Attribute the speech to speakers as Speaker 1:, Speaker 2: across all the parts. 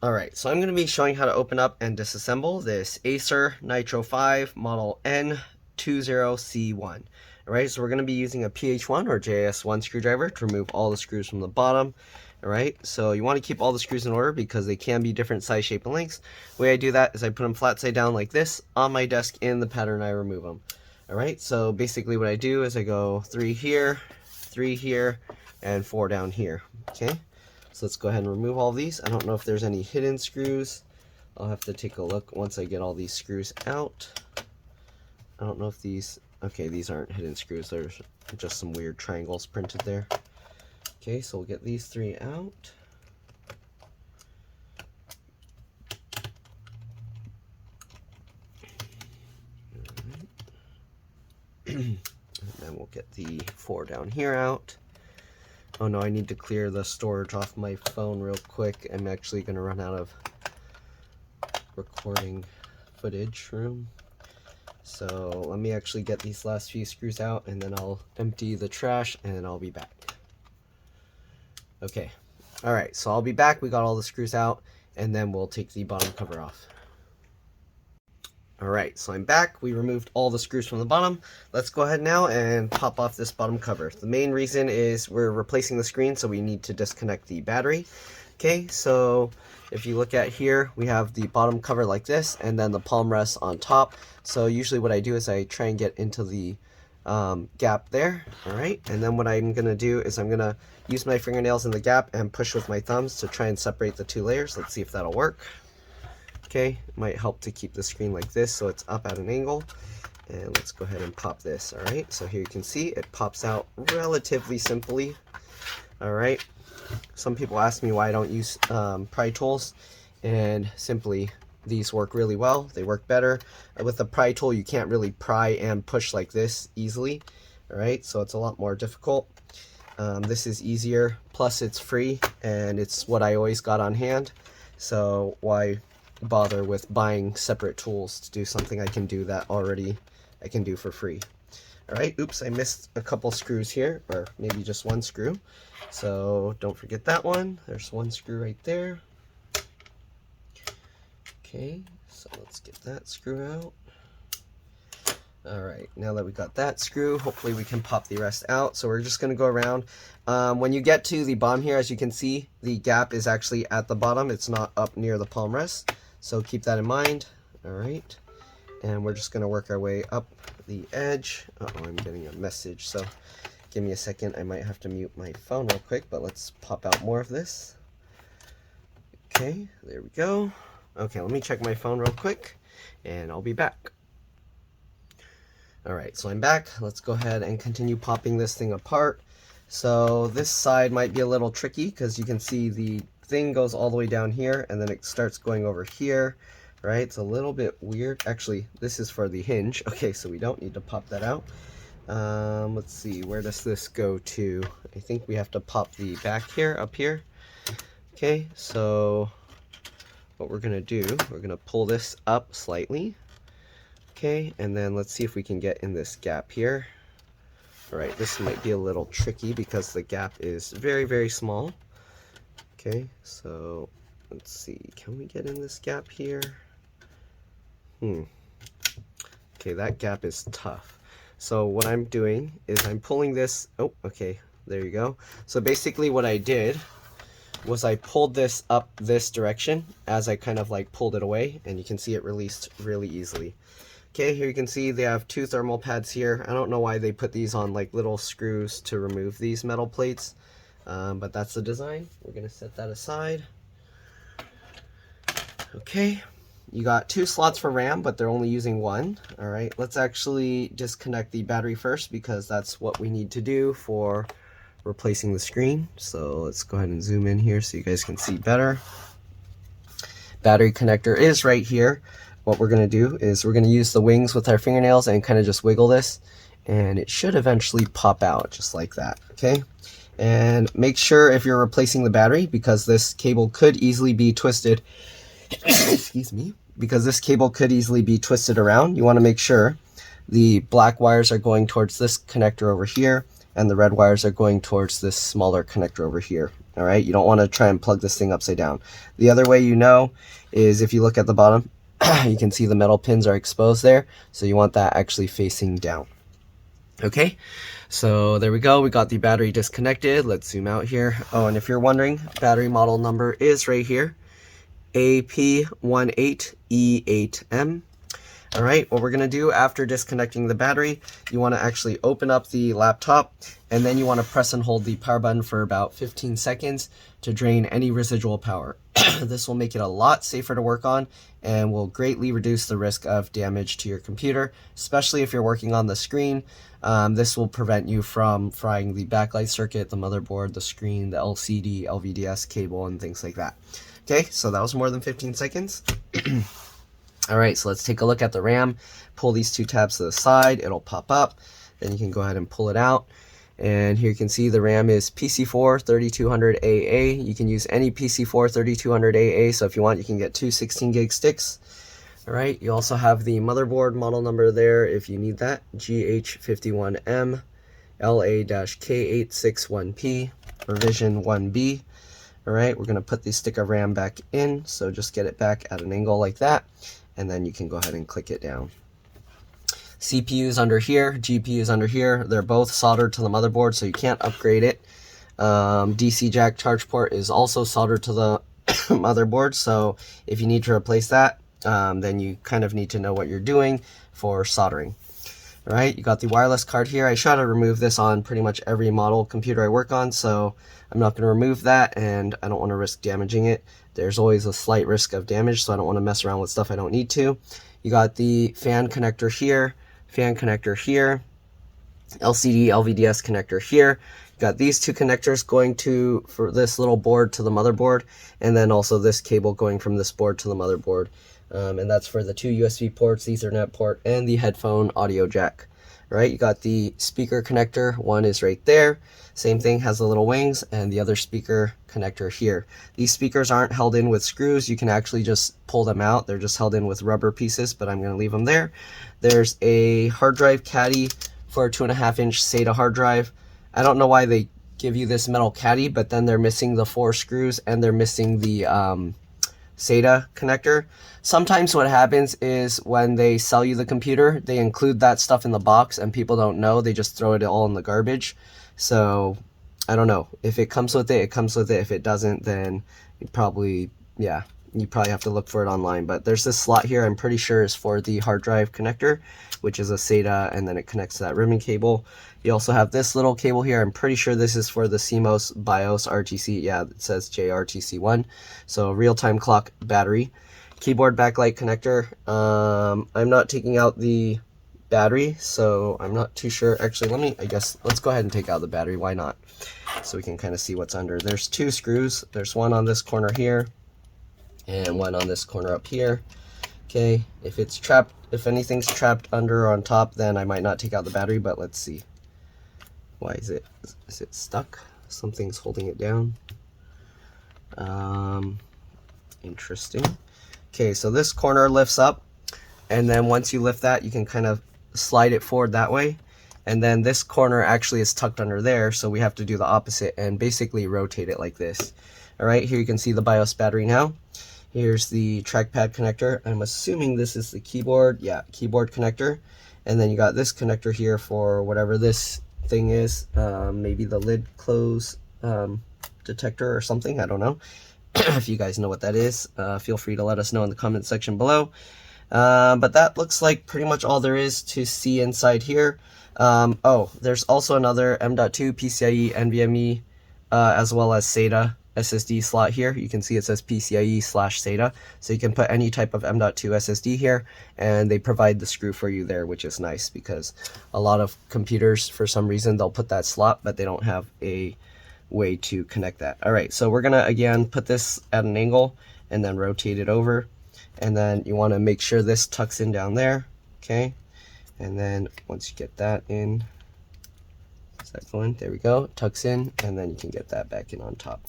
Speaker 1: Alright, so I'm going to be showing how to open up and disassemble this Acer Nitro 5 model N20C1. Alright, so we're going to be using a PH1 or JS1 screwdriver to remove all the screws from the bottom. Alright, so you want to keep all the screws in order because they can be different size, shape, and lengths. The way I do that is I put them flat side down like this on my desk in the pattern I remove them. Alright, so basically what I do is I go 3 here, and 4 down here. Okay. So let's go ahead and remove all these. I don't know if there's any hidden screws. I'll have to take a look once I get all these screws out. I don't know if these, okay, these aren't hidden screws. There's just some weird triangles printed there. Okay, so we'll get these 3 out. And then we'll get the 4 down here out. Oh no, I need to clear the storage off my phone real quick. I'm actually going to run out of recording footage room. So let me actually get these last few screws out and then I'll empty the trash and I'll be back. Okay, alright, so I'll be back. We got all the screws out and then we'll take the bottom cover off. Alright, so I'm back. We removed all the screws from the bottom. Let's go ahead now and pop off this bottom cover. The main reason is we're replacing the screen, so we need to disconnect the battery. Okay, so if you look at here, we have the bottom cover like this, and then the palm rests on top. So usually what I do is I try and get into the gap there. Alright, and then what I'm going to do is I'm going to use my fingernails in the gap and push with my thumbs to try and separate the 2 layers. Let's see if that'll work. Okay, it might help to keep the screen like this so it's up at an angle. And let's go ahead and pop this. Alright, so here you can see it pops out relatively simply. Alright, some people ask me why I don't use pry tools, and simply these work really well. They work better. With a pry tool you can't really pry and push like this easily. Alright, so it's a lot more difficult. This is easier, plus it's free and it's what I always got on hand. So why bother with buying separate tools to do something I can do that already I can do for free. Alright, oops, I missed a couple screws here, or maybe just 1 screw. So don't forget that one. There's 1 screw right there. Okay, so let's get that screw out. Alright, now that we got that screw, hopefully we can pop the rest out. So we're just going to go around. When you get to the bottom here, as you can see, the gap is actually at the bottom. It's not up near the palm rest. So keep that in mind. Alright, and we're just going to work our way up the edge. Uh-oh, I'm getting a message, so give me a second. I might have to mute my phone real quick, but let's pop out more of this. Okay, there we go. Okay, let me check my phone real quick, and I'll be back. Alright, so I'm back. Let's go ahead and continue popping this thing apart. So this side might be a little tricky because you can see the thing goes all the way down here and then it starts going over here, right? It's a little bit weird. Actually, this is for the hinge. Okay, so we don't need to pop that out. Let's see, where does this go to? I think we have to pop the back here, up here. Okay, so what we're gonna do, we're gonna pull this up slightly. Okay, and then let's see if we can get in this gap here. Alright, this might be a little tricky because the gap is very, very small. Okay, so let's see, can we get in this gap here? Okay, that gap is tough. So what I'm doing is I'm pulling this, oh, okay, there you go. So basically what I did was I pulled this up this direction as I kind of like pulled it away, and you can see it released really easily. Okay, here you can see they have 2 thermal pads here. I don't know why they put these on like little screws to remove these metal plates. But that's the design. We're going to set that aside. Okay, you got 2 slots for RAM, but they're only using 1. Alright, let's actually disconnect the battery first because that's what we need to do for replacing the screen. So let's go ahead and zoom in here so you guys can see better. Battery connector is right here. What we're going to do is we're going to use the wings with our fingernails and kind of just wiggle this, and it should eventually pop out just like that. Okay. And make sure if you're replacing the battery, because this cable could easily be twisted, excuse me, because this cable could easily be twisted around, you want to make sure the black wires are going towards this connector over here, and the red wires are going towards this smaller connector over here. All right, you don't want to try and plug this thing upside down. The other way you know is if you look at the bottom, you can see the metal pins are exposed there, so you want that actually facing down. Okay, so there we go. We got the battery disconnected. Let's zoom out here. Oh, and if you're wondering, battery model number is right here, AP18E8M. All right, what we're gonna do after disconnecting the battery, you wanna actually open up the laptop, and then you wanna press and hold the power button for about 15 seconds to drain any residual power. This will make it a lot safer to work on and will greatly reduce the risk of damage to your computer, especially if you're working on the screen. This will prevent you from frying the backlight circuit, the motherboard, the screen, the LCD, LVDS cable, and things like that. Okay, so that was more than 15 seconds. All right, so let's take a look at the RAM. Pull these two tabs to the side, it'll pop up. Then you can go ahead and pull it out. And here you can see the RAM is PC4 3200AA. You can use any PC4 3200AA, so if you want, you can get two 16 gig sticks. All right, you also have the motherboard model number there if you need that, GH51M LA-K861P, revision 1B. All right, we're gonna put the stick of RAM back in, so just get it back at an angle like that, and then you can go ahead and click it down. CPU's under here, GPU's under here. They're both soldered to the motherboard, so you can't upgrade it. DC jack charge port is also soldered to the motherboard, so if you need to replace that, then you kind of need to know what you're doing for soldering. All right, you got the wireless card here. I try to remove this on pretty much every model computer I work on, so I'm not going to remove that, and I don't want to risk damaging it. There's always a slight risk of damage, so I don't want to mess around with stuff I don't need to. You got the fan connector here, LCD, LVDS connector here. You got these two connectors going for this little board to the motherboard, and then also this cable going from this board to the motherboard. And that's for the two USB ports, the Ethernet port, and the headphone audio jack. Right, you got the speaker connector, one is right there. Same thing, has the little wings, and the other speaker connector here. These speakers aren't held in with screws. You can actually just pull them out. They're just held in with rubber pieces, but I'm going to leave them there. There's a hard drive caddy for a 2.5-inch SATA hard drive. I don't know why they give you this metal caddy, but then they're missing the 4 screws and they're missing the SATA connector. Sometimes what happens is when they sell you the computer, they include that stuff in the box and people don't know. They just throw it all in the garbage. So I don't know. If it comes with it, it comes with it. If it doesn't, then you probably have to look for it online. But there's this slot here, I'm pretty sure is for the hard drive connector, which is a SATA, and then it connects to that ribbon cable. You also have this little cable here. I'm pretty sure this is for the CMOS BIOS RTC. Yeah, it says JRTC1. So real-time clock battery. Keyboard backlight connector. I'm not taking out the battery, so I'm not too sure. Actually, let's go ahead and take out the battery. Why not? So we can kind of see what's under. There's 2 screws. There's one on this corner here and one on this corner up here. Okay, if anything's trapped under or on top, then I might not take out the battery, but let's see. Why is it stuck? Something's holding it down. Interesting. Okay, so this corner lifts up, and then once you lift that, you can kind of slide it forward that way, and then this corner actually is tucked under there, so we have to do the opposite and basically rotate it like this. All right, here you can see the BIOS battery now. Here's the trackpad connector. I'm assuming this is the keyboard. Yeah, keyboard connector. And then you got this connector here for whatever this thing is. Maybe the lid close detector or something. I don't know. If you guys know what that is, feel free to let us know in the comment section below. But that looks like pretty much all there is to see inside here. Oh, there's also another M.2 PCIe NVMe as well as SATA SSD slot here. You can see it says PCIe/SATA, so you can put any type of M.2 SSD here, and they provide the screw for you there, which is nice because a lot of computers, for some reason, they'll put that slot, but they don't have a way to connect that. All right, so we're gonna again put this at an angle and then rotate it over, and then you want to make sure this tucks in down there. Okay, and then once you get that in, is that going? There we go, tucks in, and then you can get that back in on top.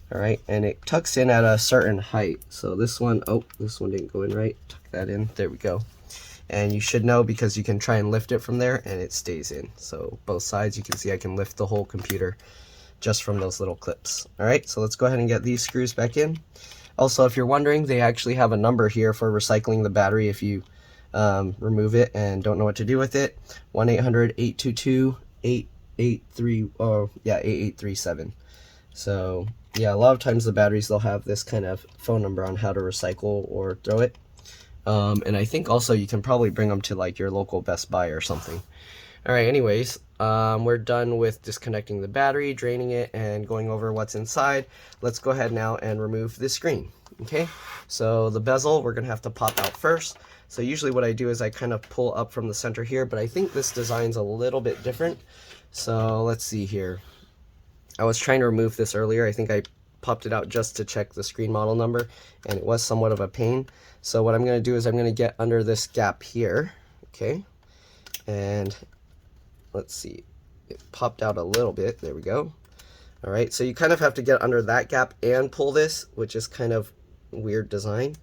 Speaker 1: All right, and it tucks in at a certain height. So this one, oh, this one didn't go in right. Tuck that in, there we go. And you should know because you can try and lift it from there and it stays in. So both sides, you can see I can lift the whole computer just from those little clips. All right, so let's go ahead and get these screws back in. Also, if you're wondering, they actually have a number here for recycling the battery if you remove it and don't know what to do with it. 1-800-822-8837. So yeah, a lot of times the batteries, they'll have this kind of phone number on how to recycle or throw it. And I think also you can probably bring them to like your local Best Buy or something. All right, anyways, we're done with disconnecting the battery, draining it, and going over what's inside. Let's go ahead now and remove this screen. Okay, so the bezel we're gonna have to pop out first. So usually what I do is I kind of pull up from the center here, but I think this design's a little bit different. So let's see here. I was trying to remove this earlier. I think I popped it out just to check the screen model number, and it was somewhat of a pain. So what I'm going to do is I'm going to get under this gap here, okay, and let's see, it popped out a little bit. There we go. All right, so you kind of have to get under that gap and pull this, which is kind of weird design.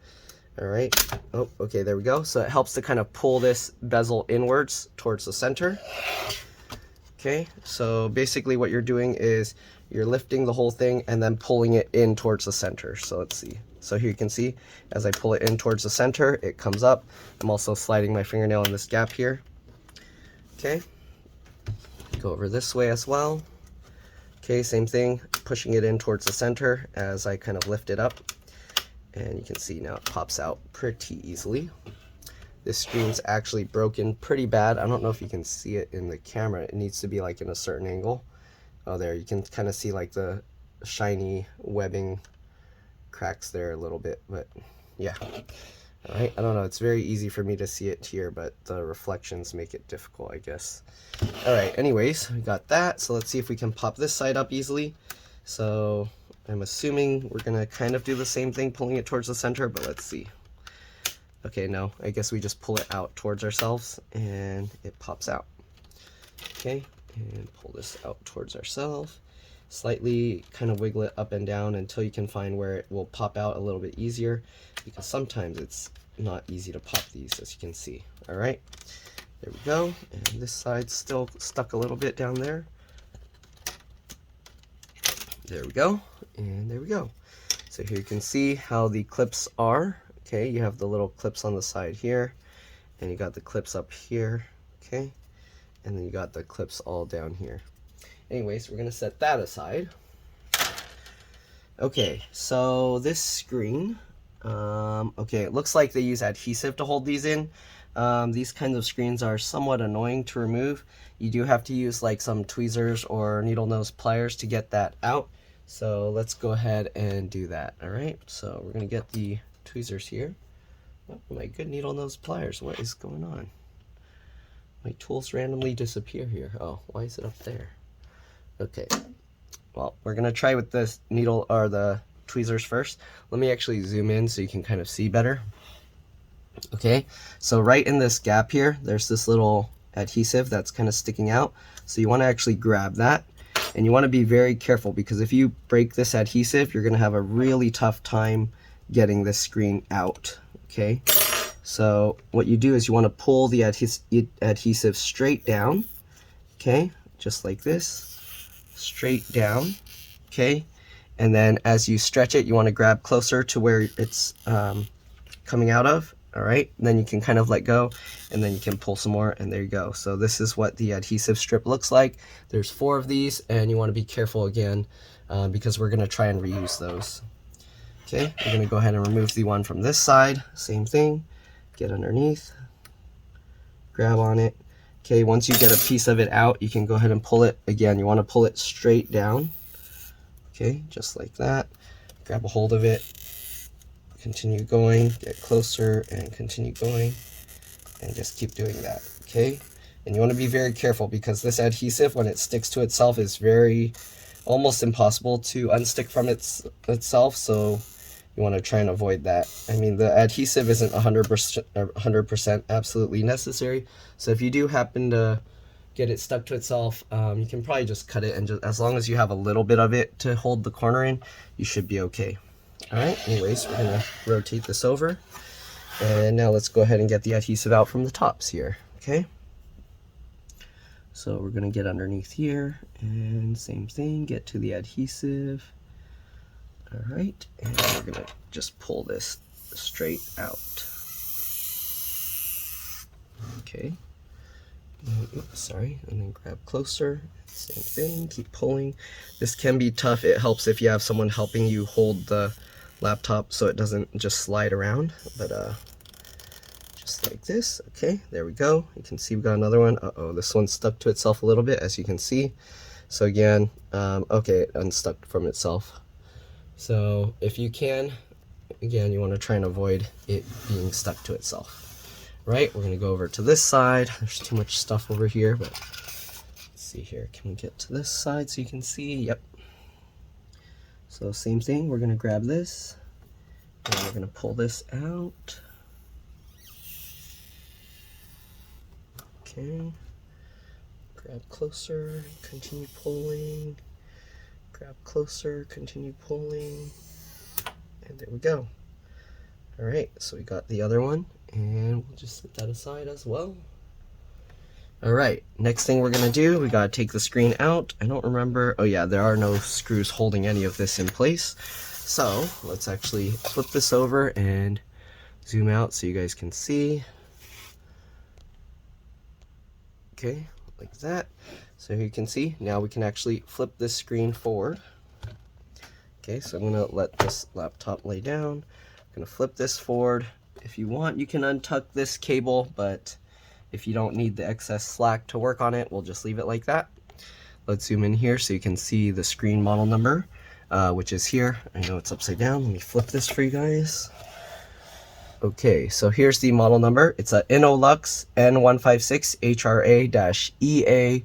Speaker 1: All right, oh, okay, there we go. So it helps to kind of pull this bezel inwards towards the center. Okay, so basically what you're doing is you're lifting the whole thing and then pulling it in towards the center. So let's see. So here you can see, as I pull it in towards the center, it comes up. I'm also sliding my fingernail in this gap here. Okay, go over this way as well. Okay, same thing, pushing it in towards the center as I kind of lift it up. And you can see now it pops out pretty easily. This screen's actually broken pretty bad. I don't know if you can see it in the camera. It needs to be like in a certain angle. Oh, there, you can kind of see like the shiny webbing cracks there a little bit, but yeah. All right, I don't know, it's very easy for me to see it here, but the reflections make it difficult, I guess. All right, anyways, we got that. So let's see if we can pop this side up easily. So I'm assuming we're gonna kind of do the same thing, pulling it towards the center, but let's see. Okay, no, I guess we just pull it out towards ourselves and it pops out. Okay, and pull this out towards ourselves. Slightly kind of wiggle it up and down until you can find where it will pop out a little bit easier, because sometimes it's not easy to pop these, as you can see. All right, there we go. And this side's still stuck a little bit down there. There we go, and there we go. So here you can see how the clips are. Okay, you have the little clips on the side here, and you got the clips up here, okay, and then you got the clips all down here. Anyways, we're gonna set that aside. Okay, so this screen, okay, it looks like they use adhesive to hold these in. These kinds of screens are somewhat annoying to remove. You do have to use like some tweezers or needle nose pliers to get that out. So let's go ahead and do that. All right, so we're gonna get the tweezers here. Oh my good needle nose pliers, what is going on? My tools randomly disappear here. Oh, why is it up there? Okay, well, we're gonna try with this needle or the tweezers first. Let me actually zoom in so you can kind of see better. Okay, so right in this gap here, there's this little adhesive that's kind of sticking out. So you want to actually grab that, and you want to be very careful, because if you break this adhesive, you're going to have a really tough time getting this screen out. Okay, so what you do is you want to pull the adhesive straight down. Okay, just like this, straight down. Okay, and then as you stretch it, you want to grab closer to where it's coming out of. All right, and then you can kind of let go, and then you can pull some more, and there you go. So this is what the adhesive strip looks like. There's 4 of these, and you want to be careful again, because we're going to try and reuse those. Okay, we're going to go ahead and remove the one from this side. Same thing, get underneath, grab on it. Okay, once you get a piece of it out, you can go ahead and pull it. Again, you want to pull it straight down. Okay, just like that. Grab a hold of it. Continue going, get closer, and continue going, and just keep doing that. Okay, and you want to be very careful, because this adhesive, when it sticks to itself, is almost impossible to unstick from itself. So you want to try and avoid that. I mean, the adhesive isn't 100% absolutely necessary. So if you do happen to get it stuck to itself, you can probably just cut it, and just as long as you have a little bit of it to hold the corner in, you should be okay. All right, anyways, we're gonna rotate this over, and now let's go ahead and get the adhesive out from the tops here. Okay, So we're gonna get underneath here, and same thing, get to the adhesive. All right, and we're gonna just pull this straight out. Okay. Oops, sorry, and then grab closer. Same thing, keep pulling. This can be tough. It helps if you have someone helping you hold the laptop so it doesn't just slide around, but just like this. Okay, there we go. You can see we got another one. Uh-oh, this one stuck to itself a little bit, as you can see. So again, okay, it unstuck from itself. So if you can, again, you want to try and avoid it being stuck to itself. Right, we're gonna go over to this side. There's too much stuff over here, but let's see here. Can we get to this side so you can see? Yep. So same thing, we're gonna grab this and we're gonna pull this out. Okay, grab closer, continue pulling, grab closer, continue pulling, and there we go. All right, so we got the other one, and we'll just set that aside as well. All right, next thing we're gonna do, we gotta take the screen out. I don't remember, oh yeah, there are no screws holding any of this in place. So let's actually flip this over and zoom out so you guys can see. Okay, like that. So you can see, now we can actually flip this screen forward. Okay, so I'm gonna let this laptop lay down. I'm gonna flip this forward. If you want, you can untuck this cable, but if you don't need the excess slack to work on it, we'll just leave it like that. Let's zoom in here so you can see the screen model number, which is here. I know it's upside down. Let me flip this for you guys. Okay, so here's the model number. It's a Innolux N156 HRA-EA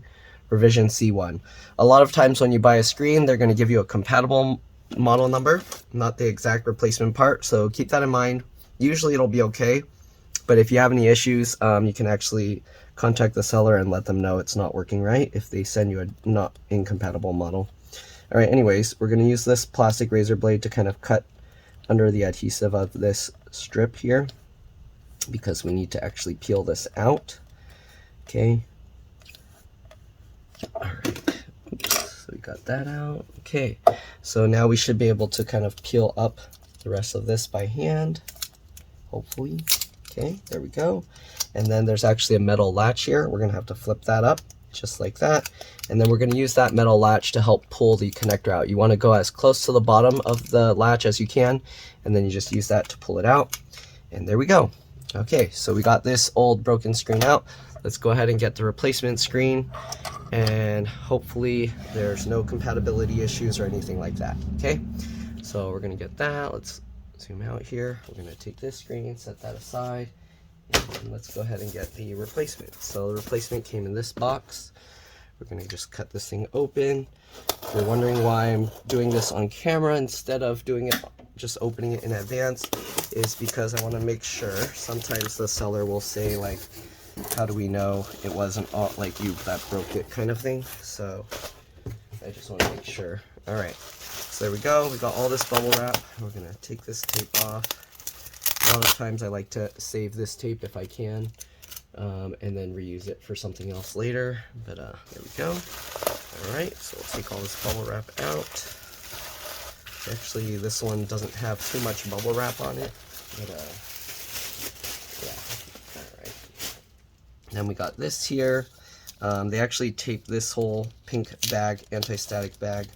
Speaker 1: revision C1. A lot of times when you buy a screen, they're going to give you a compatible model number, not the exact replacement part, so keep that in mind. Usually it'll be okay, but if you have any issues, you can actually contact the seller and let them know it's not working right if they send you a not incompatible model. All right, anyways, we're going to use this plastic razor blade to kind of cut under the adhesive of this strip here because we need to actually peel this out. Okay. All right. Oops. So we got that out. Okay. So now we should be able to kind of peel up the rest of this by hand, hopefully. Okay, there we go. And then there's actually a metal latch here. We're gonna have to flip that up just like that. And then we're gonna use that metal latch to help pull the connector out. You wanna go as close to the bottom of the latch as you can, and then you just use that to pull it out. And there we go. Okay, so we got this old broken screen out. Let's go ahead and get the replacement screen, and hopefully there's no compatibility issues or anything like that. Okay, so we're gonna get that. Let's zoom out here. We're gonna take this screen, set that aside, and let's go ahead and get the replacement. So the replacement came in this box. We're gonna just cut this thing open. If you're wondering why I'm doing this on camera instead of doing it, just opening it in advance, is because I wanna make sure. Sometimes the seller will say like, how do we know it wasn't all, like you that broke it kind of thing. So I just wanna make sure. All right. So there we go, we got all this bubble wrap. We're gonna take this tape off. A lot of times I like to save this tape if I can, and then reuse it for something else later, but there we go. All right, so we'll take all this bubble wrap out. Actually, this one doesn't have too much bubble wrap on it, but yeah, all right. Then we got this here. They actually taped this whole pink bag, anti-static bag,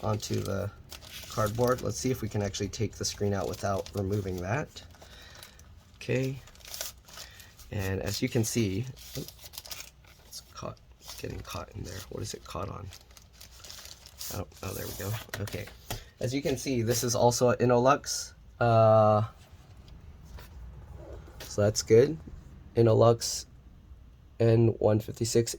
Speaker 1: onto the cardboard. Let's see if we can actually take the screen out without removing that. Okay, and as you can see, it's getting caught in there. What is it caught on? Oh, there we go. Okay, as you can see, this is also an Innolux, so that's good. Innolux N156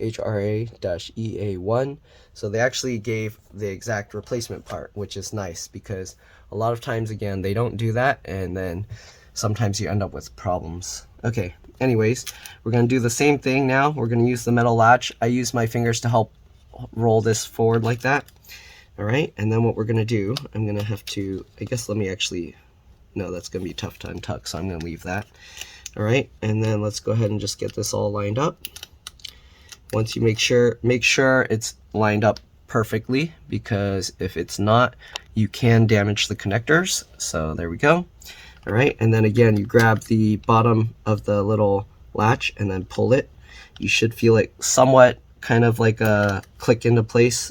Speaker 1: HRA-EA1. So they actually gave the exact replacement part, which is nice because a lot of times, again, they don't do that, and then sometimes you end up with problems. Okay, anyways, we're gonna do the same thing now. We're gonna use the metal latch. I use my fingers to help roll this forward like that. All right, and then what we're gonna do, I'm gonna have to, I guess, let me actually, no, that's gonna be tough to untuck, so I'm gonna leave that. All right, and then let's go ahead and just get this all lined up. Once you make sure it's lined up perfectly, because if it's not, you can damage the connectors. So there we go. All right, and then again, you grab the bottom of the little latch and then pull it. You should feel it somewhat kind of like a click into place.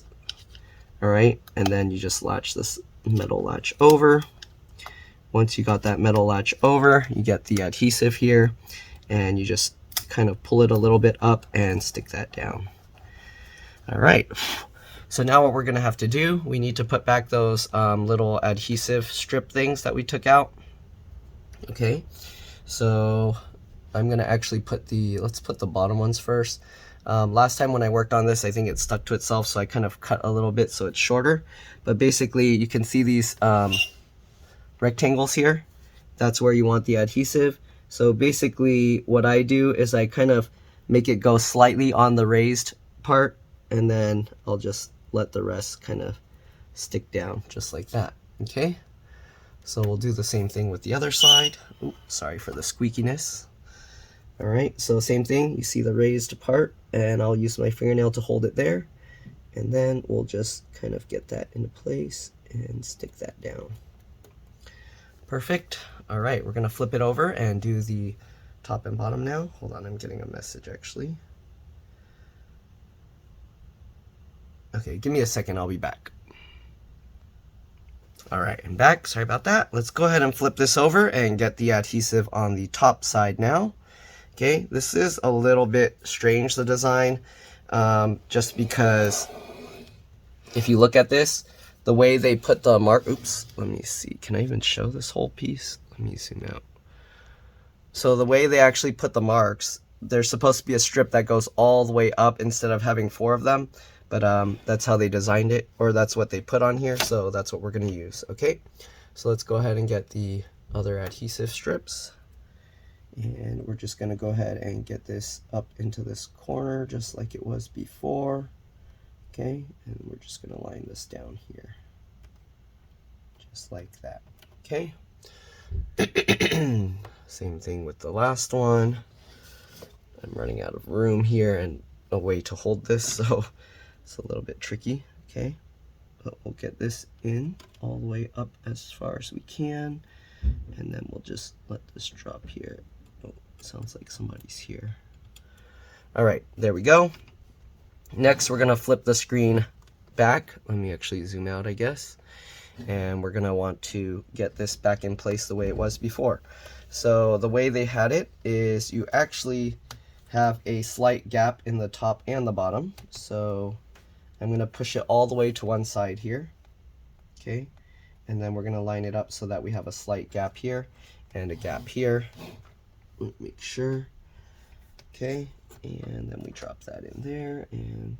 Speaker 1: All right, and then you just latch this metal latch over. Once you got that metal latch over, you get the adhesive here, and you just kind of pull it a little bit up and stick that down. All right, so now what we're gonna have to do, we need to put back those little adhesive strip things that we took out. Okay, so I'm gonna actually let's put the bottom ones first. Last time when I worked on this, I think it stuck to itself, so I kind of cut a little bit so it's shorter. But basically, you can see these rectangles here. That's where you want the adhesive. So basically, what I do is I kind of make it go slightly on the raised part, and then I'll just let the rest kind of stick down, just like that. Okay? So we'll do the same thing with the other side. Oops, sorry for the squeakiness. All right, so same thing. You see the raised part, and I'll use my fingernail to hold it there. And then we'll just kind of get that into place and stick that down. Perfect. All right, we're gonna flip it over and do the top and bottom now. Hold on, I'm getting a message actually. Okay, give me a second, I'll be back. All right, I'm back, sorry about that. Let's go ahead and flip this over and get the adhesive on the top side now. Okay, this is a little bit strange, the design, just because if you look at this, the way they put the mark, oops, let me see, can I even show this whole piece? Let me zoom out. So the way they actually put the marks, there's supposed to be a strip that goes all the way up instead of having 4 of them, but that's how they designed it, or that's what they put on here, so that's what we're gonna use, okay? So let's go ahead and get the other adhesive strips, and we're just gonna go ahead and get this up into this corner just like it was before, okay? And we're just gonna line this down here, just like that, okay? Same thing with the last one. I'm running out of room here and a way to hold this, so it's a little bit tricky, okay? But we'll get this in all the way up as far as we can, and then we'll just let this drop here. Oh, sounds like somebody's here. All right, there we go. Next, we're gonna flip the screen back. Let me actually zoom out, I guess. And we're gonna want to get this back in place the way it was before. So the way they had it is you actually have a slight gap in the top and the bottom. So I'm gonna push it all the way to one side here, okay? And then we're gonna line it up so that we have a slight gap here and a gap here. Make sure, okay? And then we drop that in there, and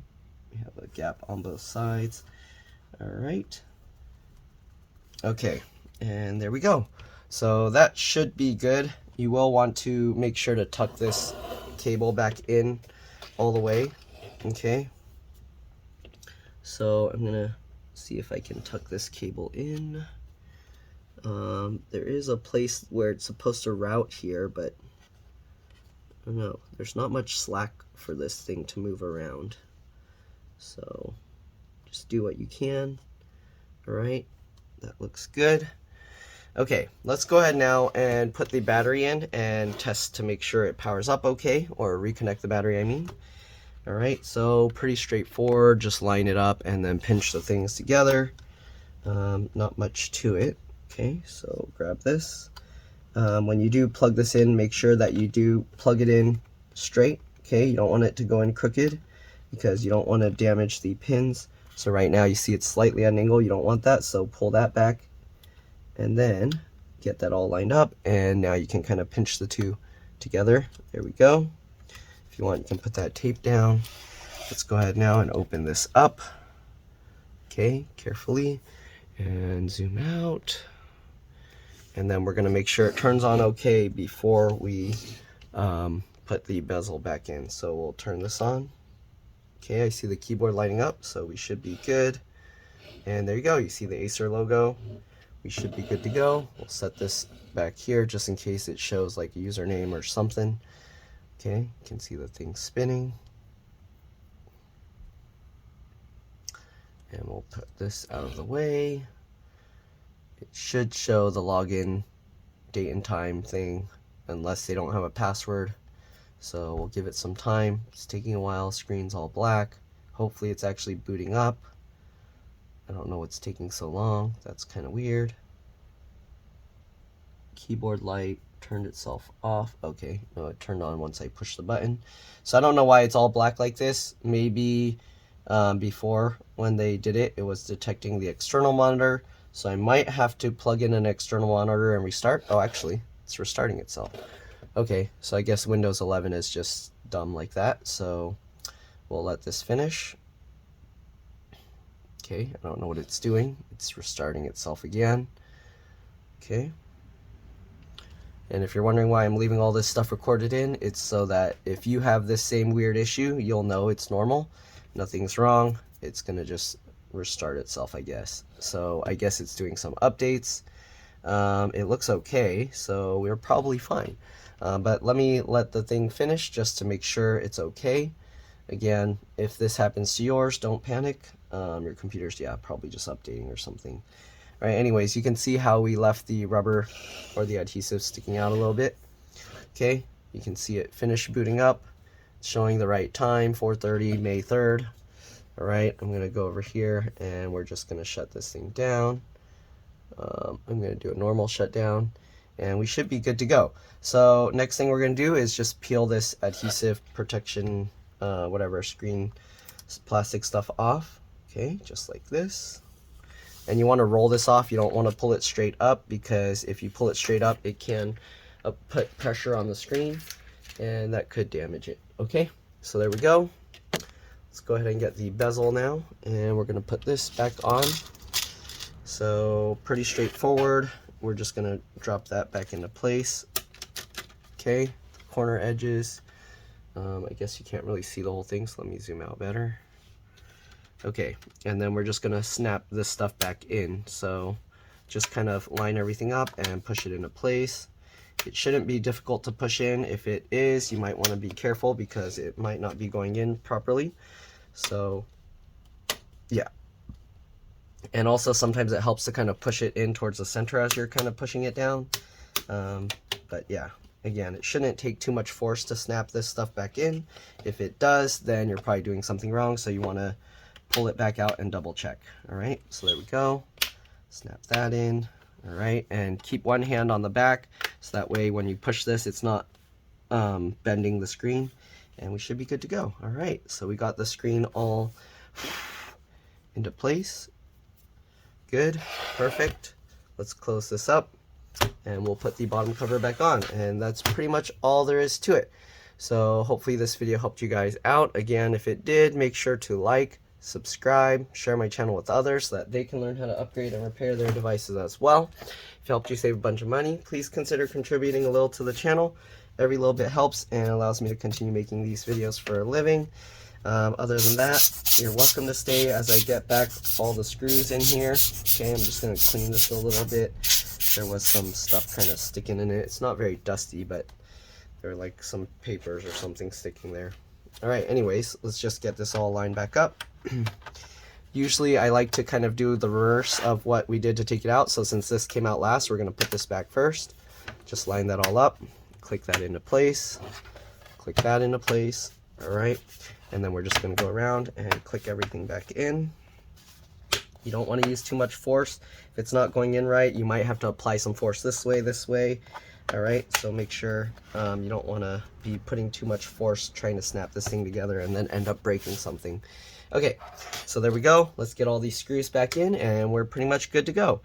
Speaker 1: we have a gap on both sides. All right. Okay, and there we go. So that should be good. You will want to make sure to tuck this cable back in all the way, okay? So I'm gonna see if I can tuck this cable in. There is a place where it's supposed to route here, but I don't know. There's not much slack for this thing to move around. So just do what you can. All right. That looks good. Okay, let's go ahead now and put the battery in and test to make sure it powers up okay, or reconnect the battery, I mean. All right, so pretty straightforward. Just line it up and then pinch the things together. Not much to it. Okay, so grab this. When you do plug this in, make sure that you do plug it in straight. Okay, you don't want it to go in crooked because you don't want to damage the pins. So right now you see it's slightly at an angle, you don't want that, so pull that back and then get that all lined up, and now you can kind of pinch the two together. There we go. If you want, you can put that tape down. Let's go ahead now and open this up. Okay, carefully, and zoom out. And then we're gonna make sure it turns on okay before we put the bezel back in. So we'll turn this on. Okay, I see the keyboard lighting up, so we should be good. And there you go, you see the Acer logo. We should be good to go. We'll set this back here just in case it shows like a username or something. Okay, you can see the thing spinning. And we'll put this out of the way. It should show the login date and time thing unless they don't have a password. So we'll give it some time. It's taking a while. Screen's all black. Hopefully it's actually booting up. I don't know what's taking so long. That's kind of weird. Keyboard light turned itself off. Okay, no, it turned on once I pushed the button. So I don't know why it's all black like this. Maybe before when they did it, it was detecting the external monitor. So I might have to plug in an external monitor and restart. Oh, actually, it's restarting itself. Okay, so I guess Windows 11 is just dumb like that. So we'll let this finish. Okay, I don't know what it's doing. It's restarting itself again. Okay. And if you're wondering why I'm leaving all this stuff recorded in, it's so that if you have this same weird issue, you'll know it's normal. Nothing's wrong. It's going to just restart itself, I guess. So I guess it's doing some updates. It looks okay, so we're probably fine. But let me let the thing finish just to make sure it's okay. Again, if this happens to yours, don't panic. Your computer's, yeah, probably just updating or something. All right, anyways, you can see how we left the rubber or the adhesive sticking out a little bit. Okay, you can see it finished booting up. It's showing the right time, 4:30, May 3rd. All right, I'm gonna go over here and we're just gonna shut this thing down. I'm gonna do a normal shutdown and we should be good to go. So next thing we're gonna do is just peel this adhesive protection, whatever, screen plastic stuff off. Okay, just like this. And you want to roll this off. You don't want to pull it straight up, because if you pull it straight up, it can put pressure on the screen and that could damage it. Okay, so there we go. Let's go ahead and get the bezel now, and we're going to put this back on. So pretty straightforward. We're just going to drop that back into place. Okay, corner edges. I guess you can't really see the whole thing, so let me zoom out better. Okay, and then we're just gonna snap this stuff back in. So just kind of line everything up and push it into place. It shouldn't be difficult to push in. If it is, you might want to be careful because it might not be going in properly. So yeah. And also sometimes it helps to kind of push it in towards the center as you're kind of pushing it down. But yeah, again, it shouldn't take too much force to snap this stuff back in. If it does, then you're probably doing something wrong, so you want to pull it back out and double check. All right, so there we go. Snap that in. All right, and keep one hand on the back so that way when you push this, it's not bending the screen, and we should be good to go. All right, so we got the screen all into place. Good, perfect. Let's close this up and we'll put the bottom cover back on, and that's pretty much all there is to it. So hopefully this video helped you guys out. Again, if it did, make sure to like, subscribe, share my channel with others so that they can learn how to upgrade and repair their devices as well. If it helped you save a bunch of money, please consider contributing a little to the channel. Every little bit helps and allows me to continue making these videos for a living. Other than that, you're welcome to stay as I get back all the screws in here. Okay, I'm just going to clean this a little bit. There was some stuff kind of sticking in it. It's not very dusty, but there are like some papers or something sticking there. Alright, anyways, let's just get this all lined back up. Usually I like to kind of do the reverse of what we did to take it out. So since this came out last, we're going to put this back first. Just line that all up. Click that into place. Click that into place. Alright, and then we're just going to go around and click everything back in. You don't want to use too much force. If it's not going in right, you might have to apply some force this way. Alright, so make sure you don't want to be putting too much force trying to snap this thing together and then end up breaking something. Okay, so there we go. Let's get all these screws back in and we're pretty much good to go.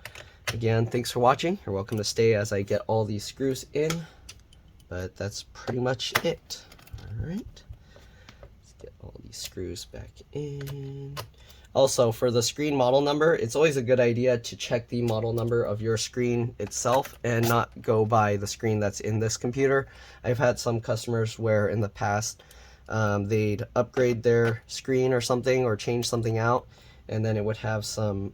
Speaker 1: Again, thanks for watching. You're welcome to stay as I get all these screws in. But that's pretty much it. Alright, let's get all these screws back in. Also, for the screen model number, it's always a good idea to check the model number of your screen itself and not go by the screen that's in this computer. I've had some customers where in the past they'd upgrade their screen or something or change something out, and then it would have some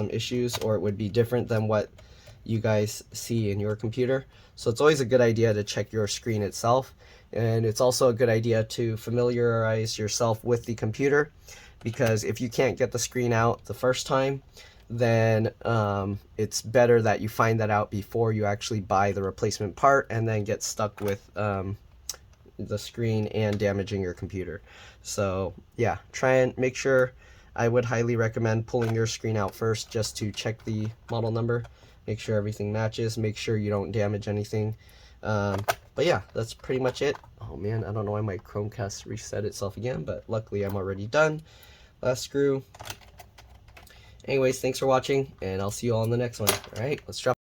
Speaker 1: issues, or it would be different than what you guys see in your computer. So it's always a good idea to check your screen itself, and it's also a good idea to familiarize yourself with the computer. because if you can't get the screen out the first time, then it's better that you find that out before you actually buy the replacement part and then get stuck with the screen and damaging your computer. So yeah, try and make sure. I would highly recommend pulling your screen out first just to check the model number, make sure everything matches, make sure you don't damage anything. But yeah, that's pretty much it. Oh man, I don't know why my Chromecast reset itself again, but luckily I'm already done. Last screw. Anyways, thanks for watching, and I'll see you all in the next one. Alright, let's drop